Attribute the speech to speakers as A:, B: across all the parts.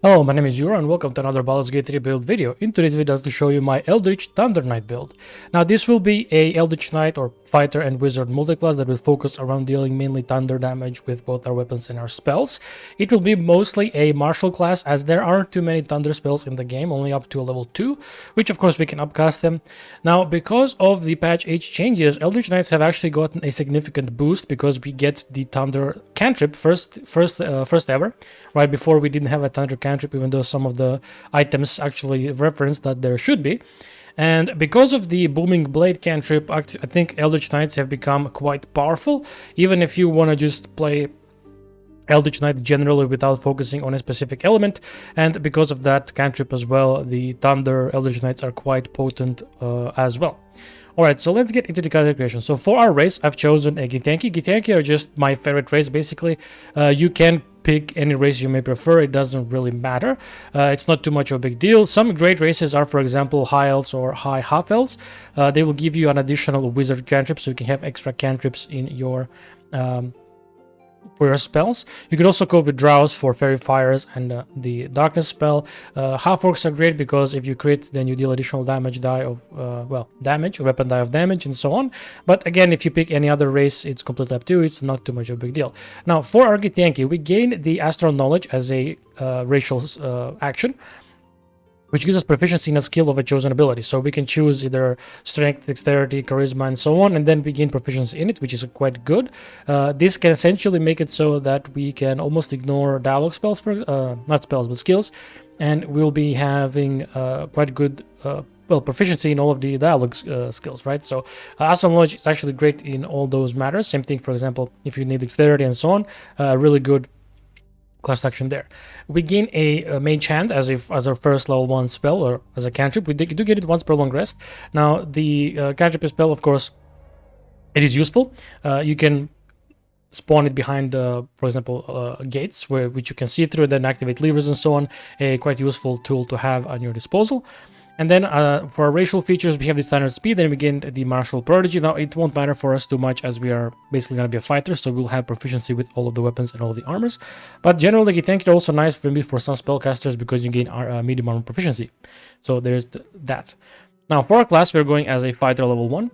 A: Hello, my name is Yura and welcome to another Baldur's Gate 3 build video. In today's video I'll show you my Eldritch Thunder Knight build. Now this will be a Eldritch Knight or Fighter and Wizard multiclass that will focus around dealing mainly thunder damage with both our weapons and our spells. It will be mostly a martial class as there aren't too many thunder spells in the game, only up to a level 2, which of course we can upcast them. Now because of the patch age changes, Eldritch Knights have actually gotten a significant boost because we get the thunder cantrip first ever. Right before we didn't have a thunder cantrip, even though some of the items actually reference that there should be. And because of the booming blade cantrip, I think Eldritch Knights have become quite powerful. Even if you want to just play Eldritch Knight generally without focusing on a specific element, and because of that cantrip as well, the Thunder Eldritch Knights are quite potent as well. Alright, so let's get into the character creation. So for our race, I've chosen a Githyanki. Githyanki are just my favorite race, basically. You can pick any race you may prefer, it doesn't really matter. It's not too much of a big deal. Some great races are, for example, High Elves or High Half Elves. They will give you an additional Wizard cantrip, so you can have extra cantrips in your for your spells. You could also go with Drows for Fairy Fires and the Darkness spell. Half-Orcs are great because if you crit, then you deal additional damage die of, weapon die of damage and so on. But again, if you pick any other race, it's completely up to you. It's not too much of a big deal. Now, for our Githyanki, we gain the Astral Knowledge as a racial action, which gives us proficiency in a skill of a chosen ability. So we can choose either strength, dexterity, charisma, and so on, and then we gain proficiency in it, which is quite good. This can essentially make it so that we can almost ignore dialogue spells, not spells, but skills, and we'll be having quite good proficiency in all of the dialogue skills, right? So Astral Knowledge is actually great in all those matters. Same thing, for example, if you need dexterity and so on, really good class action there. We gain a Mage Hand as our first level 1 spell, or as a cantrip. We do get it once per long rest. Now the cantrip spell, of course, it is useful. You can spawn it behind, for example, gates which you can see through, then activate levers and so on. A quite useful tool to have on your disposal. And then for our racial features, we have the standard speed, then we gain the martial prodigy. Now, it won't matter for us too much as we are basically going to be a fighter, so we'll have proficiency with all of the weapons and all of the armors. But generally, I think it's also nice for me for some spellcasters because you gain medium armor proficiency. So there's that. Now, for our class, we're going as a fighter level 1.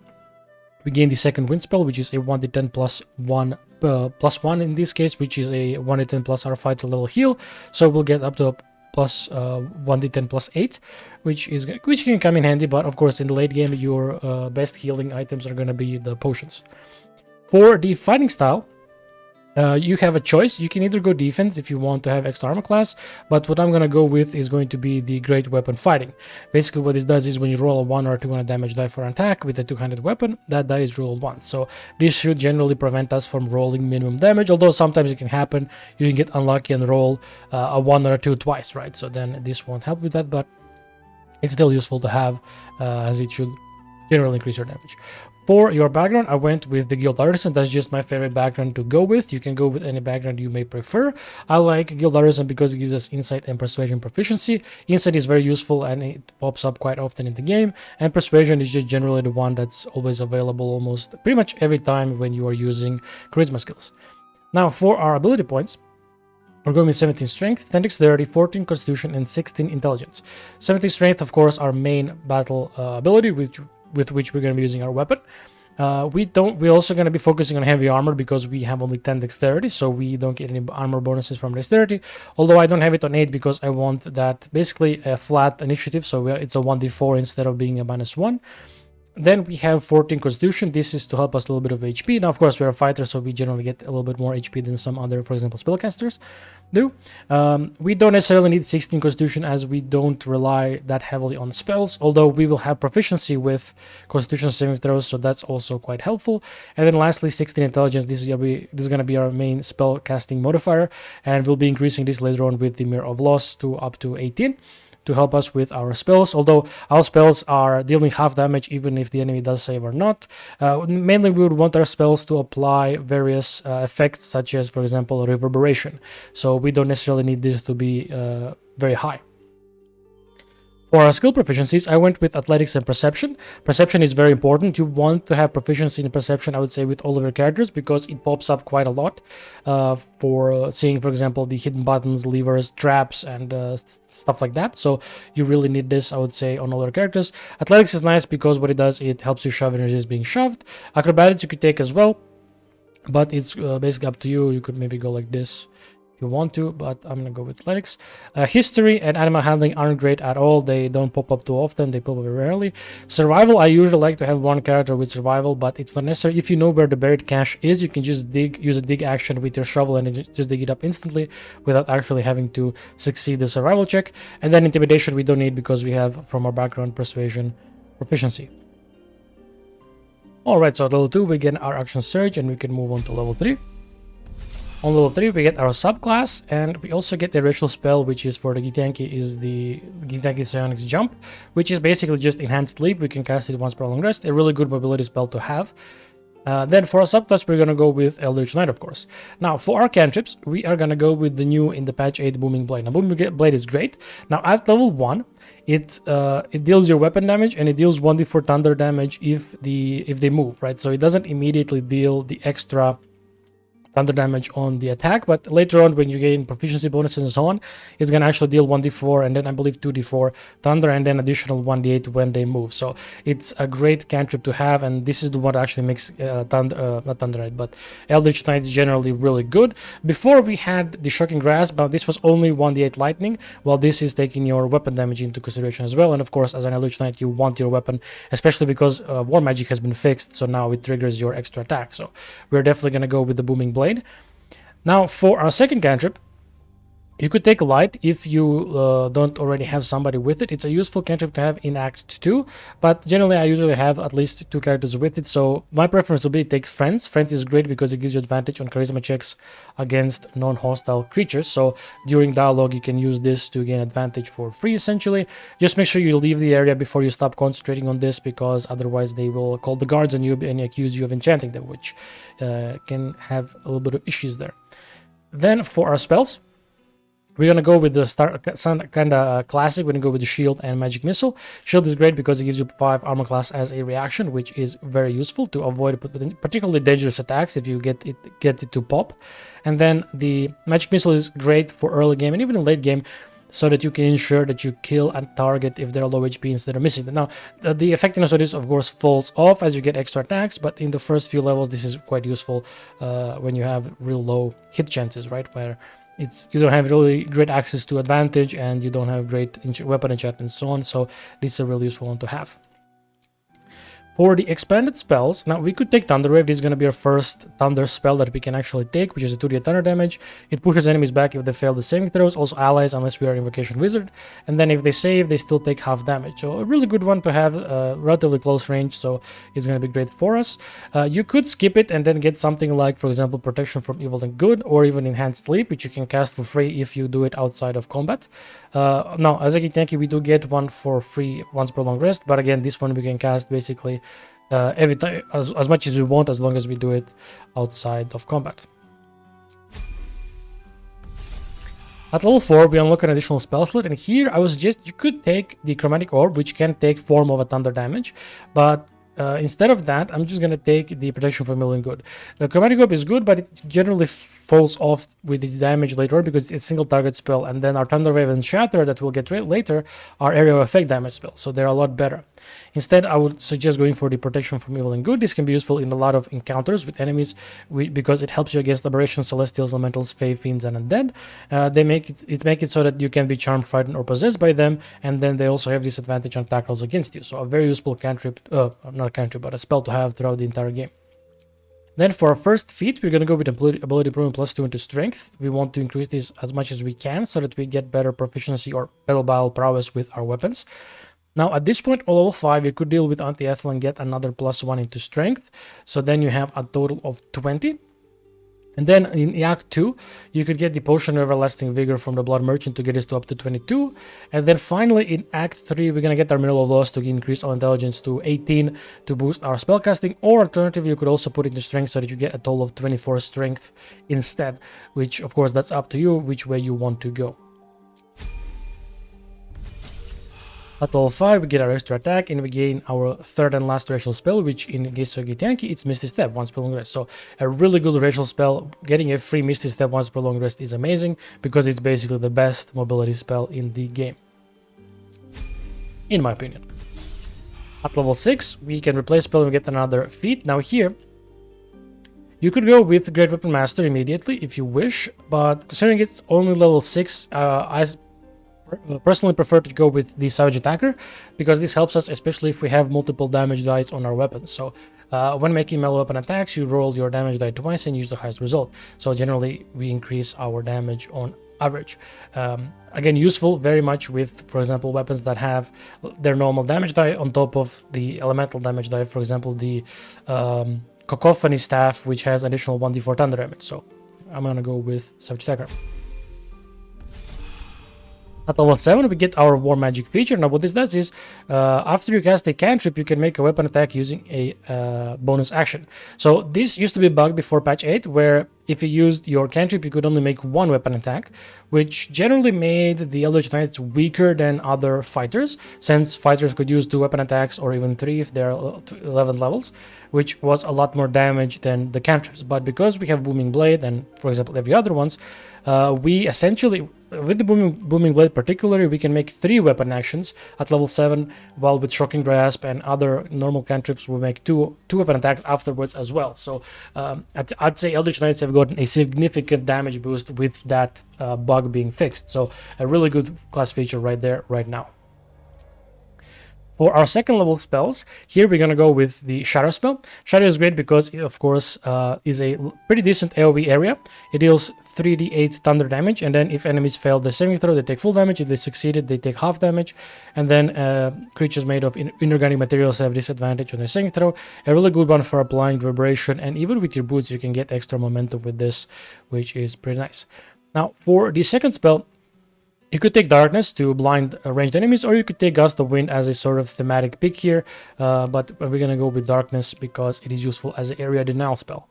A: We gain the second wind spell, which is a 1d10 plus 1 in this case, which is a 1d10 plus our fighter level heal. So we'll get up to plus 1d10 plus 8, which can come in handy, but of course in the late game your best healing items are going to be the potions. For the fighting style, you have a choice. You can either go defense if you want to have extra armor class, but what I'm going to go with is going to be the great weapon fighting. Basically what this does is when you roll a 1 or 200 damage die for an attack with a two-handed weapon, that die is rolled once. So this should generally prevent us from rolling minimum damage, although sometimes it can happen. You can get unlucky and roll a 1 or a 2 twice, right? So then this won't help with that, but it's still useful to have as it should generally increase your damage. For your background, I went with the Guild Artisan. That's just my favorite background to go with. You can go with any background you may prefer. I like Guild Artisan because it gives us insight and persuasion proficiency. Insight is very useful and it pops up quite often in the game. And persuasion is just generally the one that's always available almost pretty much every time when you are using charisma skills. Now for our ability points, we're going with 17 strength, 10 dexterity, 14 constitution, and 16 intelligence. 17 strength, of course, our main battle ability, with which we're going to be using our weapon. We're also going to be focusing on heavy armor because we have only 10 dexterity, so we don't get any armor bonuses from dexterity. Although I don't have it on 8 because I want that basically a flat initiative, so it's a 1d4 instead of being a -1. Then we have 14 constitution. This is to help us a little bit of HP. Now, of course, we're a fighter, so we generally get a little bit more HP than some other, for example, spellcasters do. We don't necessarily need 16 constitution as we don't rely that heavily on spells, although we will have proficiency with constitution saving throws, so that's also quite helpful. And then lastly, 16 intelligence. This is going to be our main spell casting modifier, and we'll be increasing this later on with the Mirror of Loss to up to 18. To help us with our spells, although our spells are dealing half damage even if the enemy does save or not. Mainly we would want our spells to apply various effects such as, for example, reverberation, so we don't necessarily need this to be very high. For our skill proficiencies, I went with athletics and perception. Perception is very important. You want to have proficiency in perception, I would say, with all of your characters, because it pops up quite a lot for seeing, for example, the hidden buttons, levers, traps, and stuff like that. So you really need this, I would say, on all your characters. Athletics is nice because what it does, it helps you shove energies being shoved. Acrobatics you could take as well, but it's basically up to you. You could maybe go like this if you want to, but I'm gonna go with athletics. History and animal handling aren't great at all. They don't pop up too often. They pop up very rarely. Survival, I usually like to have one character with survival, but it's not necessary. If you know where the buried cache is, you can just use a dig action with your shovel and just dig it up instantly without actually having to succeed the survival check. And then intimidation we don't need because we have, from our background, persuasion proficiency. Alright, so at level 2 we get our action surge and we can move on to level 3. On level 3 we get our subclass, and we also get the ritual spell, which is for the Githyanki, is the Githyanki Psionics Jump, which is basically just enhanced leap. We can cast it once per long rest, a really good mobility spell to have. Then for our subclass we're gonna go with Eldritch Knight, of course. Now for our cantrips, we are gonna go with the new in the patch 8 Booming Blade. Now Booming Blade is great. Now at level 1, it deals your weapon damage, and it deals 1d4 thunder damage if they move, right? So it doesn't immediately deal the extra thunder damage on the attack, but later on when you gain proficiency bonuses and so on, it's gonna actually deal 1d4 and then I believe 2d4 thunder and then additional 1d8 when they move. So it's a great cantrip to have, and this is the one that actually makes not Thunder Knight, but Eldritch Knight generally really good. Before we had the Shocking Grasp, but this was only 1d8 lightning, while this is taking your weapon damage into consideration as well. And of course, as an Eldritch Knight, you want your weapon, especially because War Magic has been fixed, so now it triggers your extra attack. So we're definitely gonna go with the Booming Blade. Now for our second cantrip, you could take Light if you don't already have somebody with it. It's a useful cantrip to have in Act 2, but generally I usually have at least 2 characters with it, so my preference will be take Friends. Friends is great because it gives you advantage on charisma checks against non-hostile creatures, so during dialogue you can use this to gain advantage for free essentially. Just make sure you leave the area before you stop concentrating on this, because otherwise they will call the guards on you and accuse you of enchanting them, which can have a little bit of issues there. Then for our spells, we're gonna go with the kind of classic. We're gonna go with the shield and magic missile. Shield is great because it gives you 5 armor class as a reaction, which is very useful to avoid particularly dangerous attacks if you get it to pop. And then the magic missile is great for early game and even in late game, so that you can ensure that you kill and target if there are low HP instead of missing them. Now, the effectiveness of this, of course, falls off as you get extra attacks, but in the first few levels, this is quite useful when you have real low hit chances, right? Where you don't have really great access to advantage and you don't have great weapon enchantment and so on. So this is a really useful one to have. For the expanded spells, now we could take Thunder Wave. This is going to be our first Thunder spell that we can actually take, which is a 2d Thunder damage. It pushes enemies back if they fail the saving throws, also allies unless we are Invocation Wizard. And then if they save, they still take half damage. So a really good one to have, relatively close range, so it's going to be great for us. You could skip it and then get something like, for example, Protection from Evil and Good, or even Enhanced Sleep, which you can cast for free if you do it outside of combat. Now, as a Githyanki, we do get one for free once per long rest, but again, this one we can cast basically every time, as much as we want, as long as we do it outside of combat. At level 4, we unlock an additional spell slot, and here I would suggest you could take the Chromatic Orb, which can take form of a thunder damage, but instead of that, I'm just going to take the Protection from Evil and Good. The Chromatic Orb is good, but it generally falls off with the damage later on because it's a single target spell, and then our Thunder Wave and Shatter that we'll get later are area of effect damage spells, so they're a lot better. Instead, I would suggest going for the Protection from Evil and Good. This can be useful in a lot of encounters with enemies because it helps you against aberrations, celestials, elementals, fae, fiends, and undead. They make it so that you can be charmed, frightened, or possessed by them, and then they also have disadvantage on attack rolls against you. So a very useful cantrip, not a cantrip, but a spell to have throughout the entire game. Then for our first feat, we're going to go with ability improvement +2 into strength. We want to increase this as much as we can so that we get better proficiency or battle prowess with our weapons. Now at this point, on level 5, you could deal with anti-ethel and get another +1 into strength. So then you have a total of 20. And then in Act 2, you could get the Potion of Everlasting Vigor from the Blood Merchant to get us to up to 22. And then finally in Act 3, we're going to get our Mineral of Loss to increase our intelligence to 18 to boost our spellcasting. Or alternatively, you could also put it into strength so that you get a total of 24 strength instead, which of course that's up to you which way you want to go. At level 5, we get our extra attack, and we gain our third and last racial spell, which in case of Githyanki, it's Misty Step once per long rest. So a really good racial spell. Getting a free Misty Step once per long rest is amazing, because it's basically the best mobility spell in the game, in my opinion. At level 6, we can replace spell and get another feat. Now here, you could go with Great Weapon Master immediately if you wish, but considering it's only level 6, I personally prefer to go with the Savage Attacker, because this helps us, especially if we have multiple damage dice on our weapons. So when making melee weapon attacks, you roll your damage die twice and use the highest result. So generally, we increase our damage on average. Again, useful very much with, for example, weapons that have their normal damage die on top of the elemental damage die. For example, the Cacophony Staff, which has additional 1d4 thunder damage. So I'm gonna go with Savage Attacker. At level 7, we get our War Magic feature. Now what this does is, after you cast a cantrip, you can make a weapon attack using a bonus action. So this used to be bugged before patch 8, where if you used your cantrip, you could only make one weapon attack, which generally made the Eldritch Knights weaker than other fighters, since fighters could use 2 weapon attacks or even 3 if they're 11 levels, which was a lot more damage than the cantrips. But because we have Booming Blade and, for example, every other ones, we essentially, with the Booming Blade particularly, we can make 3 weapon actions at level 7, while with Shocking Grasp and other normal cantrips we make two weapon attacks afterwards as well. So I'd say Eldritch Knights have gotten a significant damage boost with that bug being fixed. So a really good class feature right there, right now. For our second level spells, here we're going to go with the Shadow spell. Shadow is great because it, of course, is a pretty decent AoE area. It deals 3d8 thunder damage, and then if enemies fail the saving throw, they take full damage. If they succeeded, they take half damage. And then creatures made of inorganic materials have disadvantage on their saving throw. A really good one for applying vibration, and even with your boots, you can get extra momentum with this, which is pretty nice. Now, for the second spell, you could take Darkness to blind ranged enemies, or you could take Gust of Wind as a sort of thematic pick here, but we're gonna go with Darkness because it is useful as an area denial spell.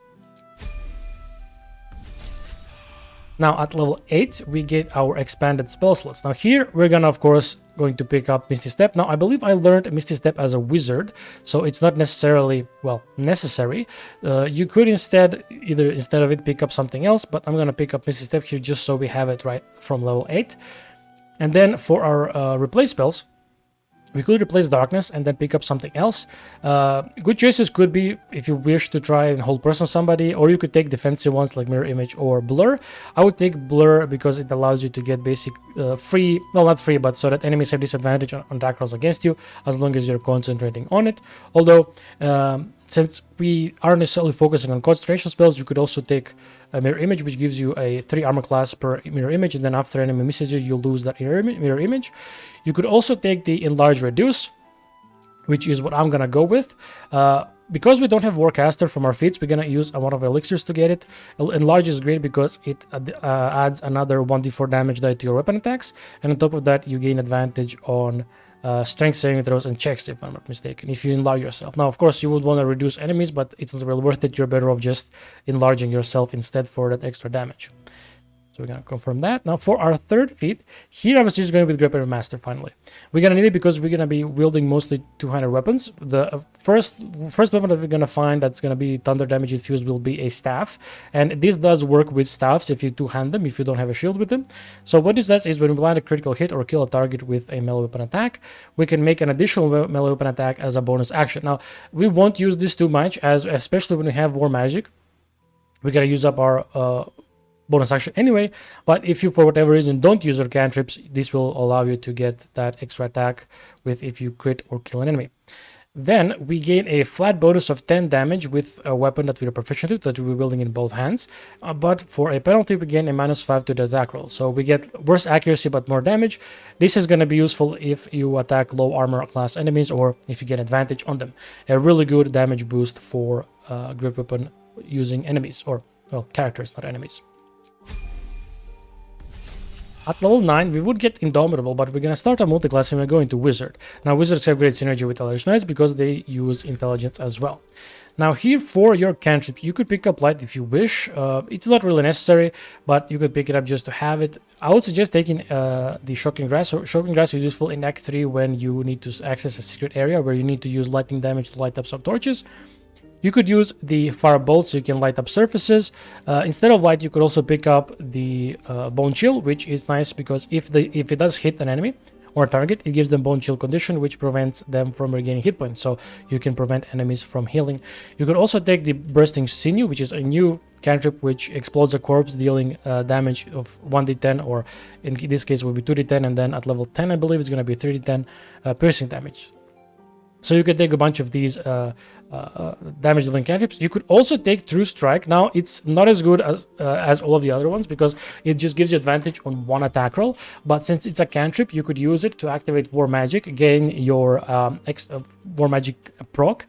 A: Now at level 8, we get our expanded spell slots. Now here, we're gonna, of course, going to pick up Misty Step. Now I believe I learned Misty Step as a wizard, so it's not necessarily, well, necessary. You could instead of it pick up something else, but I'm gonna pick up Misty Step here just so we have it right from level 8. And then for our replace spells, we could replace Darkness and then pick up something else. Good choices could be if you wish to try and hold person somebody, or you could take defensive ones like Mirror Image or Blur. I would take Blur because it allows you to get basic free, well, not free, but so that enemies have disadvantage on attack rolls against you as long as you're concentrating on it. Although, since we aren't necessarily focusing on concentration spells, you could also take a Mirror Image, which gives you a 3 armor class per Mirror Image, and then after enemy misses you, you lose that Mirror Image. You could also take the Enlarge Reduce, which is what I'm gonna go with. Because we don't have Warcaster from our feats, we're gonna use one of our elixirs to get it. Enlarge is great because it adds another 1d4 damage die to your weapon attacks, and on top of that, you gain advantage on strength saving throws and checks, if I'm not mistaken, if you enlarge yourself. Now, of course, you would want to reduce enemies, but it's not really worth it. You're better off just enlarging yourself instead for that extra damage. So we're going to confirm that. Now for our third feat, here I was just going with Great Weapon Master finally. We're going to need it because we're going to be wielding mostly two-handed weapons. The first weapon that we're going to find that's going to be thunder damage infused will be a staff. And this does work with staffs if you two-hand them, if you don't have a shield with them. So what this does is when we land a critical hit or kill a target with a melee weapon attack, we can make an additional melee weapon attack as a bonus action. Now, we won't use this too much, especially when we have War Magic. We're going to use up our bonus action anyway, but if you for whatever reason don't use your cantrips, this will allow you to get that extra attack with if you crit or kill an enemy. Then we gain a flat bonus of 10 damage with a weapon that we are proficient with, that we're wielding in both hands, but for a penalty we gain a -5 to the attack roll, so we get worse accuracy but more damage. This is going to be useful if you attack low armor class enemies or if you get advantage on them. A really good damage boost for Great Weapon using enemies, or well, characters, not enemies. At level 9, we would get Indomitable, but we're gonna start a multi-class and we're going to Wizard. Now, Wizards have great synergy with Eldritch Knights because they use Intelligence as well. Now here for your cantrips, you could pick up Light if you wish. It's not really necessary, but you could pick it up just to have it. I would suggest taking the Shocking Grasp. So Shocking Grasp is useful in Act 3 when you need to access a secret area where you need to use lightning damage to light up some torches. You could use the Firebolt so you can light up surfaces. Instead of light, you could also pick up the Bone Chill, which is nice because if it does hit an enemy or target, it gives them Bone Chill condition, which prevents them from regaining hit points, so you can prevent enemies from healing. You could also take the Bursting Sinew, which is a new cantrip which explodes a corpse, dealing damage of 1d10, or in this case will be 2d10, and then at level 10 I believe it's going to be 3d10 piercing damage. So you could take a bunch of these damage dealing cantrips. You could also take True Strike. Now it's not as good as all of the other ones because it just gives you advantage on one attack roll. But since it's a cantrip, you could use it to activate War Magic, gain your War Magic proc,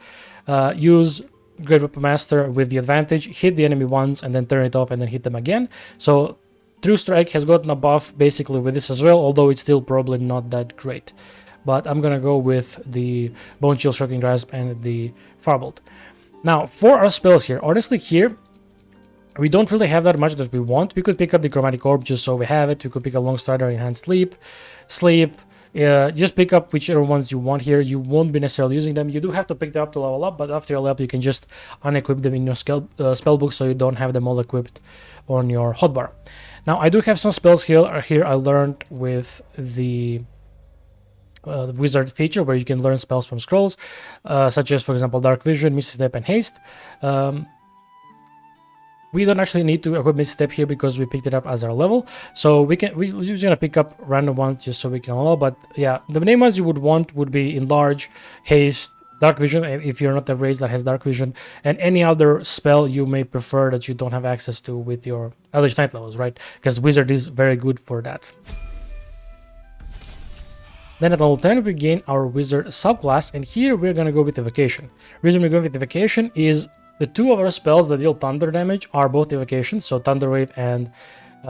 A: use Great Weapon Master with the advantage, hit the enemy once, and then turn it off, and then hit them again. So True Strike has gotten a buff basically with this as well, although it's still probably not that great. But I'm gonna go with the Bone Chill, Shocking Grasp, and the Firebolt. Now, for our spells here, honestly here, we don't really have that much that we want. We could pick up the Chromatic Orb just so we have it. We could pick up Long Strider, Enhanced Sleep. Just pick up whichever ones you want here. You won't be necessarily using them. You do have to pick them up to level up, but after you level up, you can just unequip them in your spellbook so you don't have them all equipped on your hotbar. Now, I do have some spells here I learned with the wizard feature where you can learn spells from scrolls, such as, for example, Dark Vision, Misty Step, and Haste. We don't actually need to equip Misty Step here because we picked it up as our level, so we're just gonna pick up random ones just so we can level. But yeah, the main ones you would want would be Enlarge, Haste, Dark Vision if you're not a race that has Dark Vision, and any other spell you may prefer that you don't have access to with your Eldritch Knight levels, right? Because Wizard is very good for that. Then at level 10, we gain our Wizard subclass, and here we're going to go with Evocation. Reason we're going with Evocation is the two of our spells that deal thunder damage are both evocations, so Thunder Wave and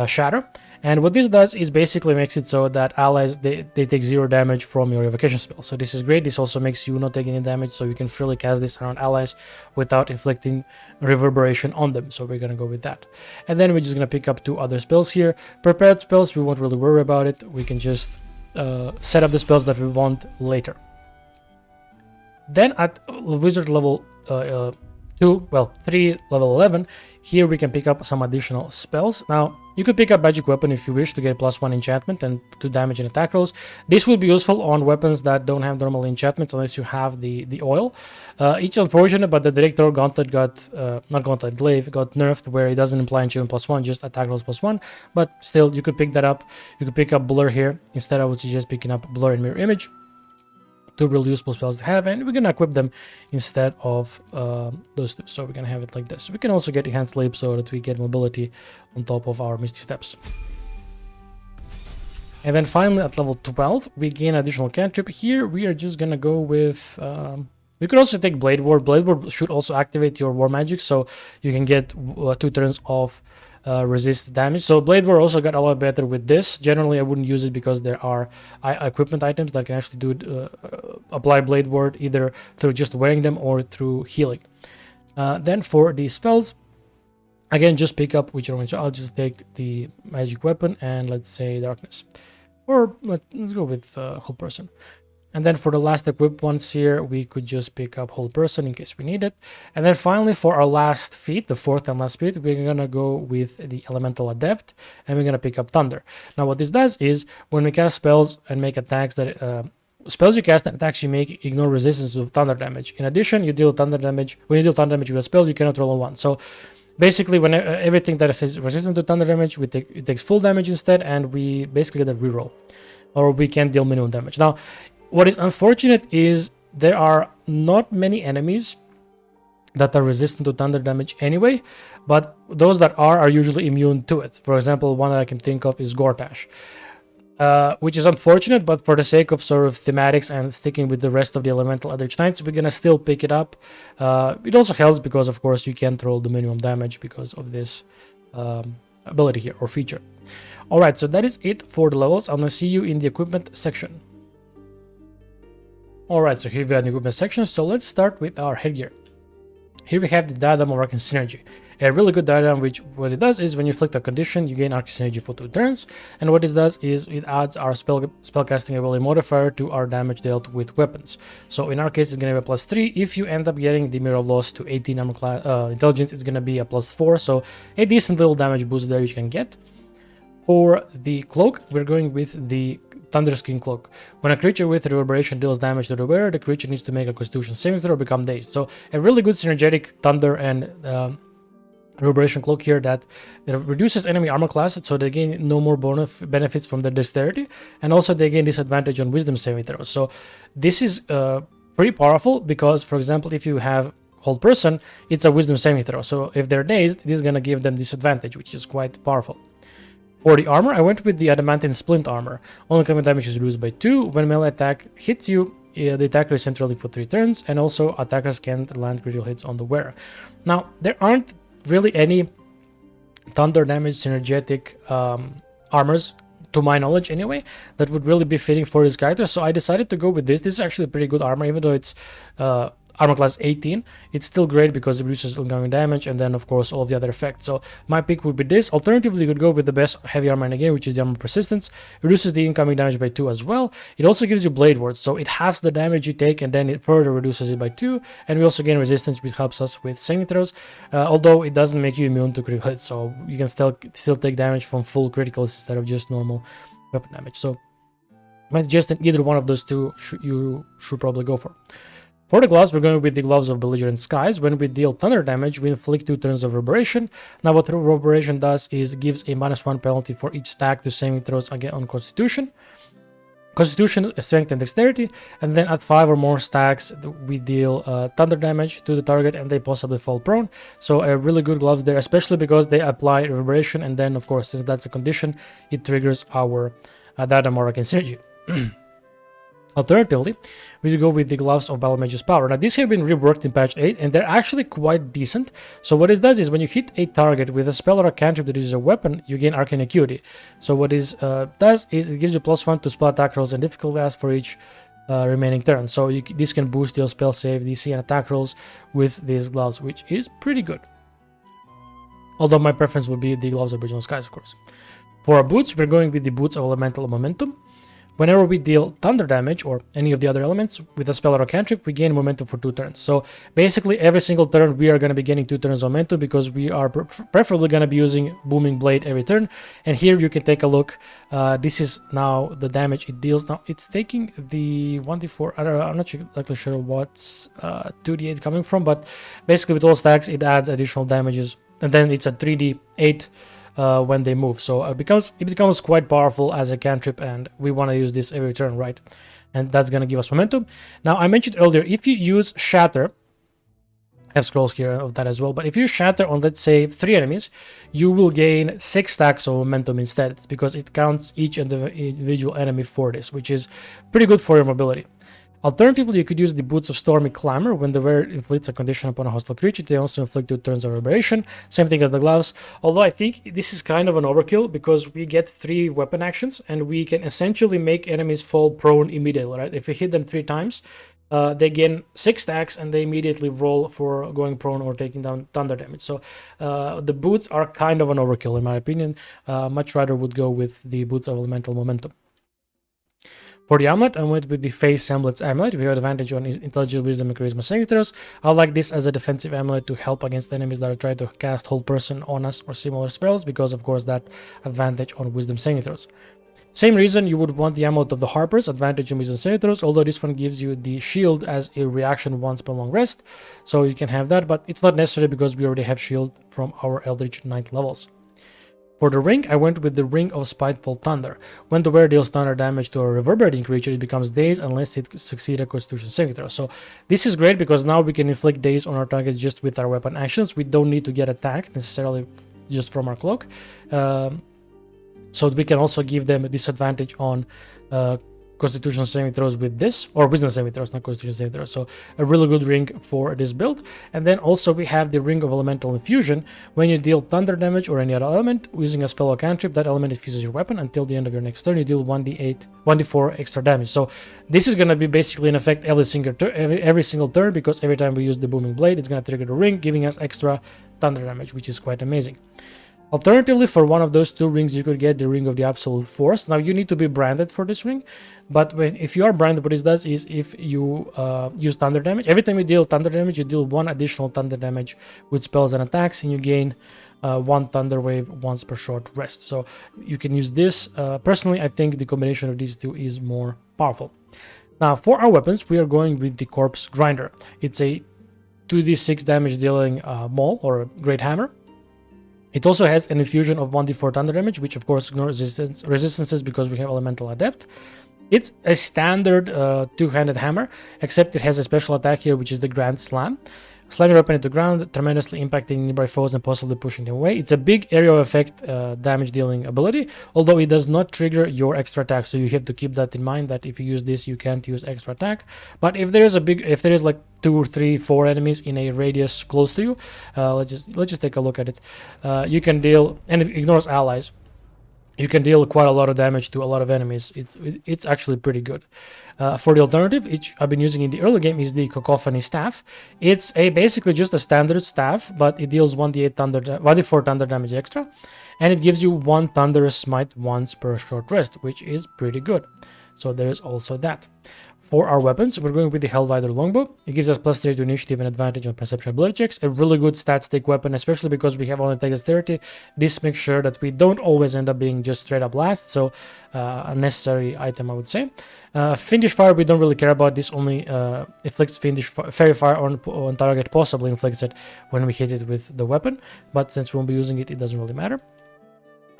A: Shatter. And what this does is basically makes it so that allies, they take 0 damage from your evocation spell. So this is great. This also makes you not take any damage, so you can freely cast this around allies without inflicting reverberation on them. So we're going to go with that. And then we're just going to pick up 2 other spells here. Prepared spells, we won't really worry about it. We can just set up the spells that we want later. Then at Wizard level 3, level 11, here we can pick up some additional spells. Now, you could pick up Magic Weapon if you wish to get +1 enchantment and 2 damage and attack rolls. This will be useful on weapons that don't have normal enchantments unless you have the oil. It's unfortunate, but the Director Gauntlet got, not Gauntlet, Glaive got nerfed where it doesn't imply enchantment +1, just attack rolls +1. But still, you could pick that up. You could pick up Blur here. Instead, I would suggest picking up Blur and Mirror Image. 2 really useful spells to have, and we're gonna equip them instead of those 2. So we're gonna have it like this. We can also get Enhanced Sleep so that we get mobility on top of our Misty Steps. And then finally at level 12, we gain additional cantrip. Here we are just gonna go with we could also take Blade Ward. Blade Ward should also activate your War Magic, so you can get 2 turns of resist damage. So Blade Ward also got a lot better with this. Generally, I wouldn't use it because there are equipment items that can actually do apply Blade Ward either through just wearing them or through healing. Then for the spells, again, just pick up whichever one. So I'll just take the Magic Weapon and let's say Darkness, or let's go with Whole Person. And then for the last equipped ones here, we could just pick up Whole Person in case we need it. And then finally, for our last feat, the 4th and last feat, we're going to go with the Elemental Adept, and we're going to pick up Thunder. Now, what this does is, when we cast spells and make attacks that... spells you cast and attacks you make ignore resistance to thunder damage. In addition, you deal thunder damage. When you deal thunder damage with a spell, you cannot roll a 1. So basically, when everything that is resistant to thunder damage, it takes full damage instead, and we basically get a reroll. Or we can deal minimum damage. Now, what is unfortunate is there are not many enemies that are resistant to thunder damage anyway, but those that are usually immune to it. For example, one that I can think of is Gortash, which is unfortunate, but for the sake of sort of thematics and sticking with the rest of the Elemental Eldritch Knights, we're gonna still pick it up. It also helps because, of course, you can't roll the minimum damage because of this ability here or feature. Alright, so that is it for the levels. I'm gonna see you in the equipment section. Alright, so here we are in the equipment section. So let's start with our headgear. Here we have the Diadem of Arcane Synergy. A really good diadem, which what it does is when you inflict a condition, you gain Arcane Synergy for 2 turns. And what this does is it adds our spellcasting ability modifier to our damage dealt with weapons. So in our case, it's going to be a +3. If you end up getting the Mirror of Loss to 18 armor class, intelligence, it's going to be a +4. So a decent little damage boost there you can get. For the cloak, we're going with the Thunderskin Cloak. When a creature with reverberation deals damage to the wearer, the creature needs to make a Constitution saving throw or become dazed. So a really good synergetic thunder and reverberation cloak here that reduces enemy armor class, so they gain no more bonus benefits from their dexterity, and also they gain disadvantage on wisdom saving throws. So this is pretty powerful because, for example, if you have hold person, it's a wisdom saving throw. So if they're dazed, this is gonna give them disadvantage, which is quite powerful. For the armor, I went with the Adamantine Splint armor. Only combat damage is reduced by 2. When melee attack hits you, the attacker is centrally for 3 turns, and also attackers can't land critical hits on the wearer. Now, there aren't really any thunder damage synergetic armors, to my knowledge anyway, that would really be fitting for this character, so I decided to go with this. This is actually a pretty good armor, even though it's armor class 18. It's still great because it reduces incoming damage and then of course all of the other effects. So my pick would be this. Alternatively, you could go with the best heavy armor in the game, which is the armor persistence. It reduces the incoming damage by 2 as well. It also gives you blade wards, so it halves the damage you take and then it further reduces it by 2. And we also gain resistance, which helps us with saving throws, although it doesn't make you immune to critical hits, so you can still take damage from full criticals instead of just normal weapon damage. So I suggest that either one of those two you should probably go for. For the gloves, we're going with the Gloves of Belligerent Skies. When we deal thunder damage, we inflict 2 turns of reverberation. Now what reverberation does is gives a -1 penalty for each stack to saving throws again on Constitution. Constitution, Strength, and Dexterity, and then at 5 or more stacks, we deal thunder damage to the target and they possibly fall prone. So a really good gloves there, especially because they apply reverberation, and then of course, since that's a condition, it triggers our Diadem of Arcane Synergy. Alternatively, we go with the Gloves of Battle Mage's Power. Now, these have been reworked in patch 8, and they're actually quite decent. So what it does is when you hit a target with a spell or a cantrip that uses a weapon, you gain Arcane Acuity. So what this does is it gives you +1 to spell attack rolls and difficulty class for each remaining turn. So this can boost your spell save, DC, and attack rolls with these gloves, which is pretty good. Although my preference would be the Gloves of Belligerent Skies, of course. For our boots, we're going with the Boots of Elemental Momentum. Whenever we deal thunder damage or any of the other elements with a spell or a cantrip, we gain momentum for 2 turns. So basically every single turn we are going to be getting 2 turns of momentum because we are preferably going to be using Booming Blade every turn. And here you can take a look. This is now the damage it deals. Now it's taking the 1d4. I'm not exactly sure what's 2d8 coming from, but basically with all stacks it adds additional damages. And then it's a 3d8 when they move, so it becomes quite powerful as a cantrip, and we want to use this every turn, right? And that's going to give us momentum. Now, I mentioned earlier, if you use Shatter, I have scrolls here of that as well, but if you Shatter on, let's say, 3 enemies, you will gain 6 stacks of momentum instead, because it counts each individual enemy for this, which is pretty good for your mobility. Alternatively, you could use the Boots of Stormy Climber. When the wearer inflicts a condition upon a hostile creature, they also inflict 2 turns of reverberation. Same thing as the gloves. Although I think this is kind of an overkill because we get 3 weapon actions and we can essentially make enemies fall prone immediately, right? If we hit them 3 times, they gain 6 stacks and they immediately roll for going prone or taking down thunder damage. So the boots are kind of an overkill in my opinion. Much rather would go with the Boots of Elemental Momentum. For the amulet, I went with the Face Semblance Amulet. We have advantage on Intelligence, Wisdom, and Charisma saving throws. I like this as a defensive amulet to help against enemies that are trying to cast Hold Person on us or similar spells, because of course that advantage on Wisdom saving throws. Same reason you would want the Amulet of the Harpers, advantage on Wisdom saving throws, although this one gives you the shield as a reaction once per long rest, so you can have that, but it's not necessary because we already have shield from our Eldritch Knight levels. For the ring, I went with the Ring of Spiteful Thunder. When the wearer deals thunder damage to a reverberating creature, it becomes dazed unless it succeeds a Constitution saving throw. So this is great because now we can inflict daze on our targets just with our weapon actions. We don't need to get attacked necessarily just from our cloak. So we can also give them a disadvantage on Constitution saving throws with this, or wisdom saving throws, not Constitution saving throws. So a really good ring for this build. And then also we have the Ring of Elemental Infusion. When you deal thunder damage or any other element using a spell or cantrip, that element infuses your weapon. Until the end of your next turn, you deal 1d4 extra damage. So this is going to be basically in effect every single turn, because every time we use the Booming Blade, it's going to trigger the ring, giving us extra thunder damage, which is quite amazing. Alternatively, for one of those two rings, you could get the Ring of the Absolute Force. Now, you need to be branded for this ring, but if you are branded, what this does is if you use thunder damage, every time you deal thunder damage, you deal 1 additional thunder damage with spells and attacks, and you gain 1 thunder wave once per short rest. So you can use this. Personally, I think the combination of these two is more powerful. Now, for our weapons, we are going with the Corpse Grinder. It's a 2d6 damage dealing maul or a great hammer. It also has an infusion of 1d4 thunder damage, which of course ignores resistances because we have Elemental Adept. It's a standard two-handed hammer, except it has a special attack here, which is the Grand Slam. Slam your weapon into the ground, tremendously impacting nearby foes and possibly pushing them away. It's a big area of effect damage dealing ability, although it does not trigger your extra attack. So you have to keep that in mind, that if you use this, you can't use extra attack. But if there is like 2 or 3, 4 enemies in a radius close to you, let's just take a look at it. You can deal, and it ignores allies. You can deal quite a lot of damage to a lot of enemies. It's actually pretty good. For the alternative, which I've been using in the early game, is the Cacophony Staff. It's basically just a standard staff, but it deals 1d4 thunder damage extra, and it gives you 1 Thunderous Smite once per short rest, which is pretty good. So there is also that. For our weapons, we're going with the Hellrider Longbow. It gives us +3 to initiative and advantage on perception ability checks. A really good stat stick weapon, especially because we have only attack dexterity. This makes sure that we don't always end up being just straight up last, so a necessary item, I would say. Fiendish Fire, we don't really care about. This only inflicts Fairy Fire on target, possibly inflicts it when we hit it with the weapon, but since we won't be using it, it doesn't really matter.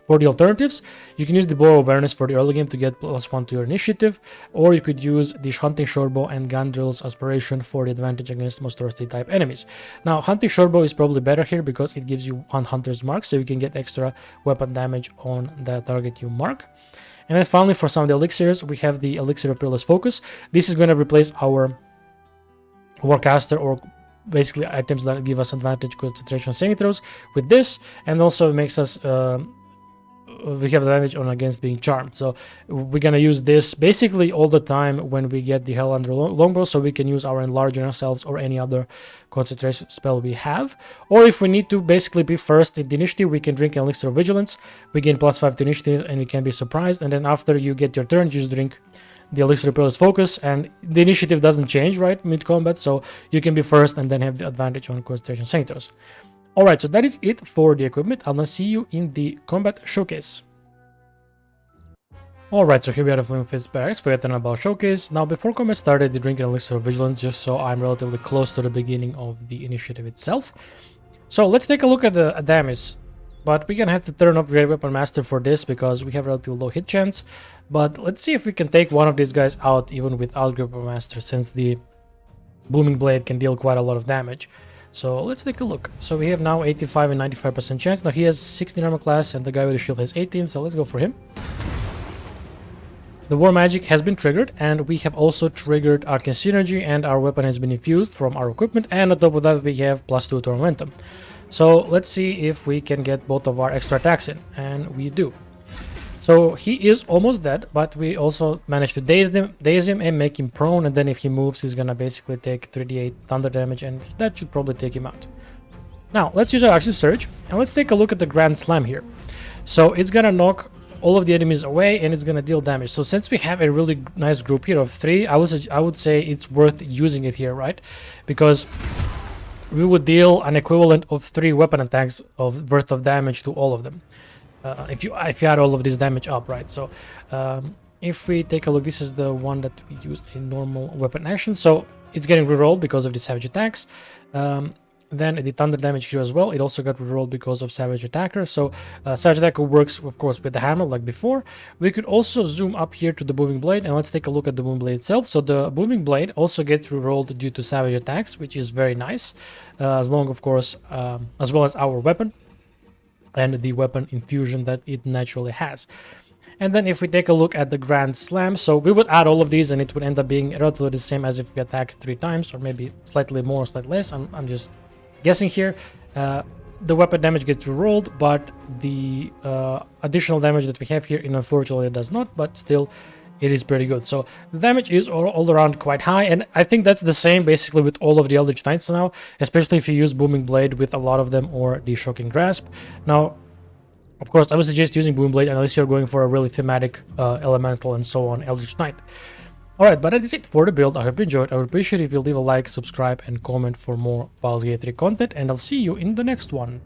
A: For the alternatives, you can use the Bow of Awareness for the early game to get +1 to your initiative, or you could use the Hunting Shortbow and Gandril's Aspiration for the advantage against most thirsty type enemies. Now, Hunting Shortbow is probably better here because it gives you 1 Hunter's Mark, so you can get extra weapon damage on the target you mark. And then finally, for some of the elixirs, we have the Elixir of Peerless Focus. This is going to replace our Warcaster, or basically items that give us advantage concentration saving throws, with this, and also it makes us we have advantage on against being charmed. So we're gonna use this basically all the time when we get the Hellrider Longbow, so we can use our Enlarge ourselves or any other concentration spell we have. Or if we need to basically be first in the initiative, we can drink an Elixir of Vigilance. We gain +5 to initiative and we can be surprised, and then after you get your turn, you just drink the Elixir of Peerless Focus, and the initiative doesn't change right mid-combat, so you can be first and then have the advantage on concentration saving throws. Alright, so that is it for the equipment. I'll now see you in the combat showcase. Alright, so here we are at the Flaming Fist Barracks for yet another showcase. Now, before combat started, I drink an Elixir of Vigilance just so I'm relatively close to the beginning of the initiative itself. So let's take a look at the damage. But we're gonna have to turn off Great Weapon Master for this because we have relatively low hit chance. But let's see if we can take one of these guys out even without Great Weapon Master, since the Booming Blade can deal quite a lot of damage. So let's take a look. So we have now 85 and 95% chance. Now he has 16 armor class and the guy with the shield has 18, so let's go for him. The War Magic has been triggered, and we have also triggered Arcane Synergy, and our weapon has been infused from our equipment, and on top of that we have +2 to momentum. So let's see if we can get both of our extra attacks in, and we do. So he is almost dead, but we also managed to daze him and make him prone, and then if he moves, he's gonna basically take 38 thunder damage, and that should probably take him out. Now, let's use our Action Surge, and let's take a look at the Grand Slam here. So it's gonna knock all of the enemies away, and it's gonna deal damage. So since we have a really nice group here of 3, I would say it's worth using it here, right? Because we would deal an equivalent of 3 weapon attacks of worth of damage to all of them. If you add all of this damage up, right? So if we take a look, this is the one that we used in normal weapon action, so it's getting rerolled because of the savage attacks. Then the thunder damage here as well, it also got rerolled because of savage attacker. So savage attacker works of course with the hammer like before. We could also zoom up here to the Booming Blade, and let's take a look at the Booming Blade itself. So the Booming Blade also gets rerolled due to savage attacks, which is very nice, as long of course as well as our weapon and the weapon infusion that it naturally has. And then if we take a look at the Grand Slam, so we would add all of these and it would end up being relatively the same as if we attacked 3 times, or maybe slightly more or slightly less. I'm just guessing here. The weapon damage gets rerolled, but the additional damage that we have here, unfortunately, does not, but still, it is pretty good. So the damage is all around quite high, and I think that's the same basically with all of the Eldritch Knights now, especially if you use Booming Blade with a lot of them, or the Shocking Grasp. Now, of course, I would suggest using Booming Blade unless you're going for a really thematic elemental and so on Eldritch Knight. Alright, but that is it for the build. I hope you enjoyed. I would appreciate it if you leave a like, subscribe, and comment for more Baldur's Gate 3 content, and I'll see you in the next one.